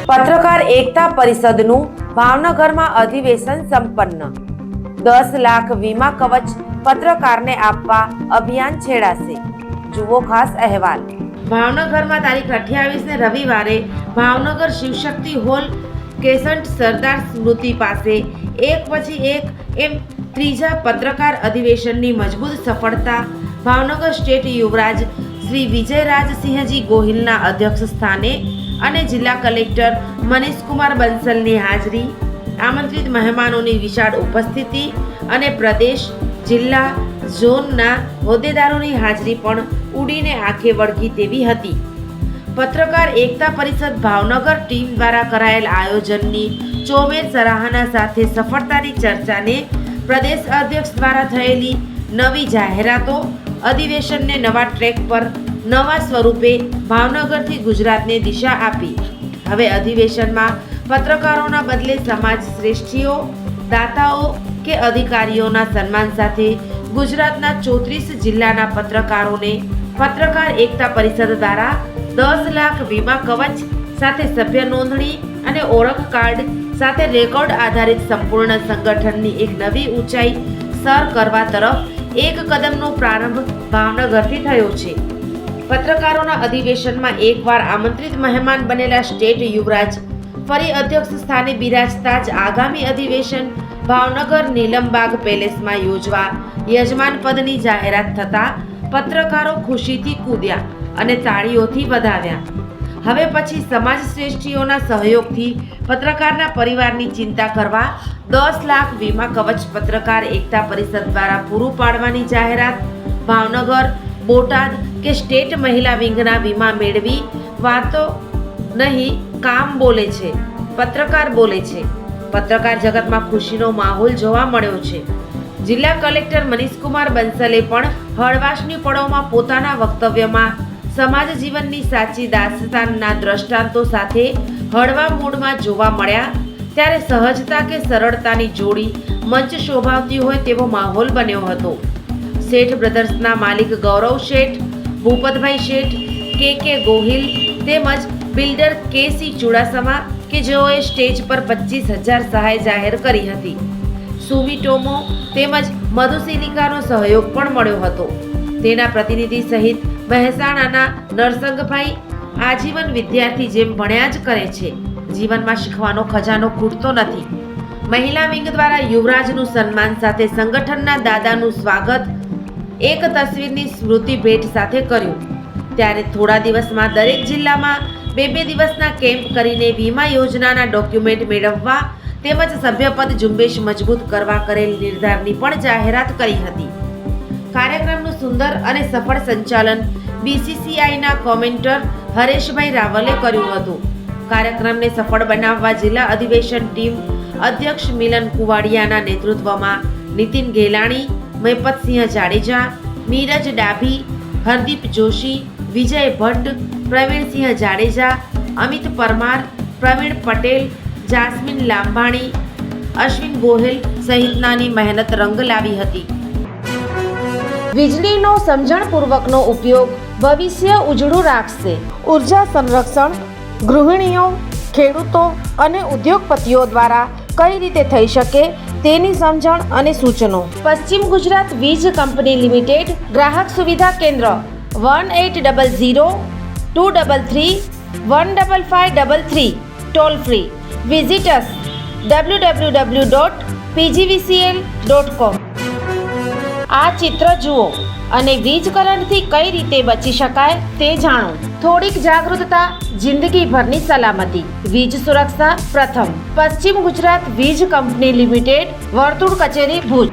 પત્રકાર એકતા પરિષદનું ભાવનગરમાં અધિવેશન સંપન્ન। 10 લાખ વીમા કવચ પત્રકારને આપવા અભિયાન છેડાશે। જુઓ ખાસ અહેવાલ। ભાવનગરમાં તારીખ 28 રવિવારે ભાવનગર શિવશક્તિ હોલ કેસન્ટ સરદાર સ્મૃતિ પાસે એક પછી એક એમ ત્રીજા પત્રકાર અધિવેશનની મજબૂત સફળતા ભાવનગર સ્ટેટ યુવરાજ શ્રી વિજયરાજસિંહજી ગોહિલના અધ્યક્ષ સ્થાને અને જિલ્લા કલેક્ટર મનીષકુમાર બંસલની હાજરી, આમંત્રિત મહેમાનોની વિશાળ ઉપસ્થિતિ અને પ્રદેશ, જિલ્લા, ઝોનના હોદ્દેદારોની હાજરી પણ ઉડીને આંખે વળગી તેવી હતી। પત્રકાર એકતા પરિષદ ભાવનગર ટીમ દ્વારા કરાયેલ આયોજનની ચોમેર સરાહના સાથે સફળતાની ચર્ચાને પ્રદેશ અધ્યક્ષ દ્વારા થયેલી નવી જાહેરાતો અધિવેશનને નવા ટ્રેક પર નવા સ્વરૂપે ભાવનગરથી ગુજરાતને દિશા આપી। હવે અધિવેશનમાં પત્રકારોના બદલે સમાજ શ્રેષ્ઠીઓ, દાતાઓ કે અધિકારીઓના સન્માન સાથે ગુજરાતના 34 જિલ્લાના પત્રકારોને પત્રકાર એકતા પરિષદ દ્વારા 10 લાખ વીમા કવચ સાથે સભ્ય નોંધણી અને ઓળખ કાર્ડ સાથે રેકોર્ડ આધારિત સંપૂર્ણ સંગઠનની એક નવી ઊંચાઈ સર કરવા તરફ એક કદમનો પ્રારંભ ભાવનગરથી થયો છે। પત્રકારોના અધિવેશનમાં એકવાર આમંત્રિત મહેમાન બનેલા સ્ટેટ યુવરાજ ફરી અધ્યક્ષ સ્થાને બિરાજતા જ આગામી અધિવેશન ભાવનગર નીલમબાગ પેલેસમાં યોજવા યજમાન પદની જાહેરાત થતાં પત્રકારો ખુશીથી કૂદ્યા અને તાળીઓથી વધાવ્યા। હવે પછી સમાજ શ્રેષ્ઠીઓના સહયોગથી પત્રકારના પરિવારની ચિંતા કરવા 10 લાખ વીમા કવચ પત્રકાર એકતા પરિષદ દ્વારા પૂરું પાડવાની જાહેરાત ભાવનગર, બોટાદ કે સ્ટેટ મહિલા વિંગના વીમા મેળવી વાતો નહીં, કામ બોલે છે, પત્રકાર બોલે છે। પત્રકાર જગતમાં ખુશીનો માહોલ જોવા મળ્યો છે। જિલ્લા કલેક્ટર મનીષકુમાર બંસલે પણ હળવાશની પળોમાં પોતાના વક્તવ્યમાં સમાજ જીવનની સાચી દાસ્તાનના દ્રષ્ટાંતો સાથે હળવા મૂડમાં જોવા મળ્યા, ત્યારે સહજતા કે સરળતાની જોડી મંચ શોભાવતી હોય તેવો માહોલ બન્યો હતો। શેઠ બ્રધર્સના માલિક ગૌરવ શેઠ, ભૂપતભાઈ શેઠ, કે ગોહિલ તેમજ બિલ્ડર કે.સી. ચુડાસમા કે જેઓએ સ્ટેજ પર 25,000 સહાય જાહેર કરી હતી। સુમિટોમો તેમજ મધુસિલિકાનો સહયોગ પણ મળ્યો હતો। તેના પ્રતિનિધિ સહિત મહેસાણાના નરસંગભાઈ આજીવન વિદ્યાર્થી જેમ ભણ્યા જ કરે છે, જીવનમાં શીખવાનો ખજાનો ખૂટતો નથી। મહિલા વિંગ દ્વારા યુવરાજનું સન્માન સાથે સંગઠનના દાદાનું સ્વાગત એક તસવીરની સ્મૃતિ ભેટ સાથે કર્યું। ત્યારે થોડા દિવસમાં દરેક જિલ્લામાં 2 દિવસના કેમ્પ કરીને વીમા યોજનાના ડોક્યુમેન્ટ મેળવવા તેમજ સભ્યપદ ઝુંબેશ મજબૂત કરવા કરેલ નિર્ધારની પણ જાહેરાત કરી હતી। કાર્યક્રમનું સુંદર અને સફળ સંચાલન BCCIના કોમેન્ટર હરેશભાઈ રાવલે કર્યું હતું। કાર્યક્રમને સફળ બનાવવા જિલ્લા અધિવેશન ટીમ અધ્યક્ષ મિલન કુવાડિયાના નેતૃત્વમાં નીતિન ગેલાણી, મહિપતસિંહ જાડેજા, નીરજ ડાભી, હરદીપ જોશી, વિજય ભટ્ટ, પ્રવીણસિંહ જાડેજા, અમિત પરમાર, પ્રવીણ પટેલ, જાસ્મીન લાંભાણી, અશ્વિન ગોહેલ સહિતનાની મહેનત રંગ લાવી હતી। વીજળીનો સમજણપૂર્વકનો ઉપયોગ ભવિષ્ય ઉજળું રાખશે। ઉર્જા સંરક્ષણ ગૃહિણીઓ, ખેડૂતો અને ઉદ્યોગપતિઓ દ્વારા કઈ રીતે થઈ શકે તેની સમજણ અને સૂચનો। પશ્ચિમ ગુજરાત વીજ કંપની લિમિટેડ ગ્રાહક સુવિધા કેન્દ્ર 1800 233 15533 ટોલ ફ્રી। વિઝિટ અસ www.pgvcl.com। આ ચિત્ર જુઓ અને વીજ કરંટથી કઈ રીતે બચી શકાય તે જાણો। થોડીક જાગૃતતા, જિંદગીભરની સલામતી। વીજ સુરક્ષા પ્રથમ। પશ્ચિમ ગુજરાત વીજ કંપની લિમિટેડ, વર્તુળ કચેરી, ભુજ।